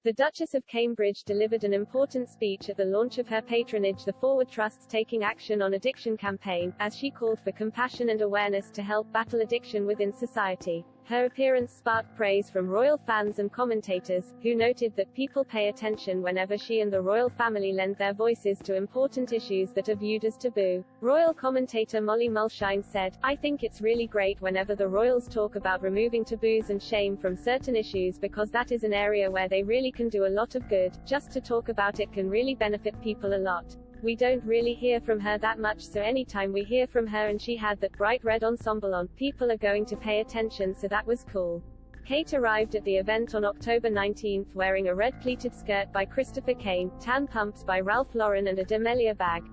The Duchess of Cambridge delivered an important speech at the launch of her patronage, the Forward Trust's Taking Action on Addiction campaign, as she called for compassion and awareness to help battle addiction within society. Her appearance sparked praise from royal fans and commentators, who noted that people pay attention whenever she and the royal family lend their voices to important issues that are viewed as taboo. Royal commentator Molly Mulshine said, "I think it's really great whenever the royals talk about removing taboos and shame from certain issues, because that is an area where they really can do a lot of good. Just to talk about it can really benefit people a lot. We don't really hear from her that much, so anytime we hear from her and she had that bright red ensemble on, people are going to pay attention, so that was cool." Kate arrived at the event on October 19 wearing a red pleated skirt by Christopher Kane, tan pumps by Ralph Lauren and a D'Amelia bag.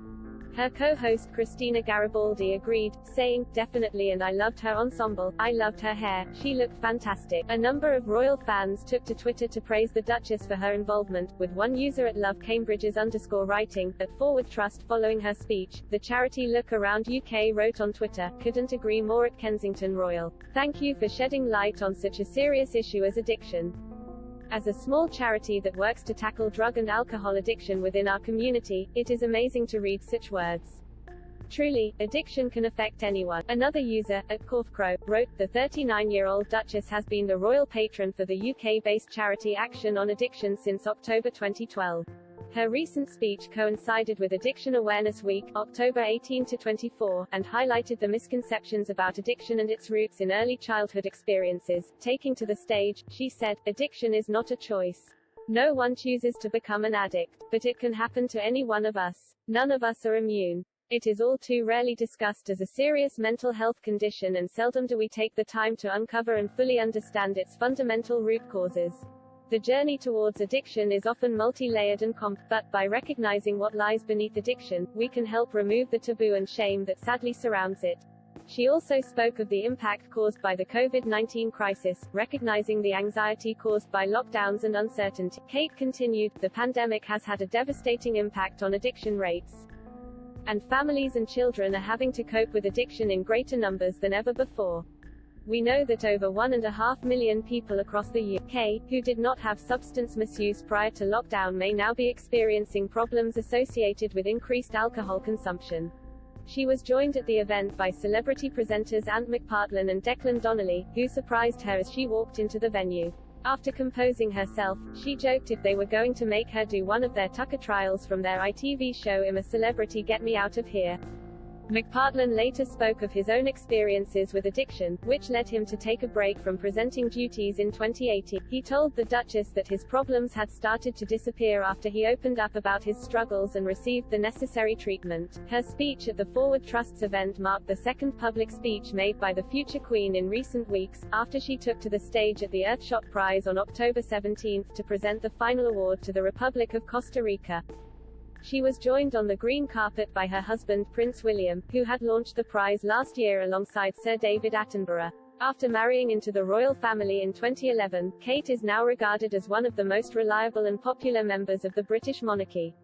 Her co-host Christina Garibaldi agreed, saying, "Definitely, and I loved her ensemble, I loved her hair, she looked fantastic." A number of royal fans took to Twitter to praise the Duchess for her involvement, with one user at @LoveCambridges_ writing, "At Forward Trust following her speech, the charity Look Around UK wrote on Twitter, couldn't agree more at Kensington Royal. Thank you for shedding light on such a serious issue as addiction." As a small charity that works to tackle drug and alcohol addiction within our community, it is amazing to read such words. Truly, addiction can affect anyone. Another user, at Corfcrow, wrote, "The 39-year-old Duchess has been the royal patron for the UK-based charity Action on Addiction since October 2012. Her recent speech coincided with Addiction Awareness Week, October 18 to 24, and highlighted the misconceptions about addiction and its roots in early childhood experiences. Taking to the stage, she said, "Addiction is not a choice. No one chooses to become an addict, but it can happen to any one of us. None of us are immune. It is all too rarely discussed as a serious mental health condition, and seldom do we take the time to uncover and fully understand its fundamental root causes. The journey towards addiction is often multi-layered and complex, but by recognizing what lies beneath addiction, we can help remove the taboo and shame that sadly surrounds it." She also spoke of the impact caused by the COVID-19 crisis, recognizing the anxiety caused by lockdowns and uncertainty. Kate continued, "The pandemic has had a devastating impact on addiction rates. And families and children are having to cope with addiction in greater numbers than ever before. We know that over 1.5 million people across the UK, who did not have substance misuse prior to lockdown, may now be experiencing problems associated with increased alcohol consumption." She was joined at the event by celebrity presenters Ant McPartlin and Declan Donnelly, who surprised her as she walked into the venue. After composing herself, she joked if they were going to make her do one of their Tucker trials from their ITV show "I'm a Celebrity, Get Me Out of Here." McPartlin later spoke of his own experiences with addiction, which led him to take a break from presenting duties in 2018. He told the Duchess that his problems had started to disappear after he opened up about his struggles and received the necessary treatment. Her speech at the Forward Trust's event marked the second public speech made by the future Queen in recent weeks, after she took to the stage at the Earthshot Prize on October 17 to present the final award to the Republic of Costa Rica. She was joined on the green carpet by her husband Prince William, who had launched the prize last year alongside Sir David Attenborough. After marrying into the royal family in 2011, Kate is now regarded as one of the most reliable and popular members of the British monarchy.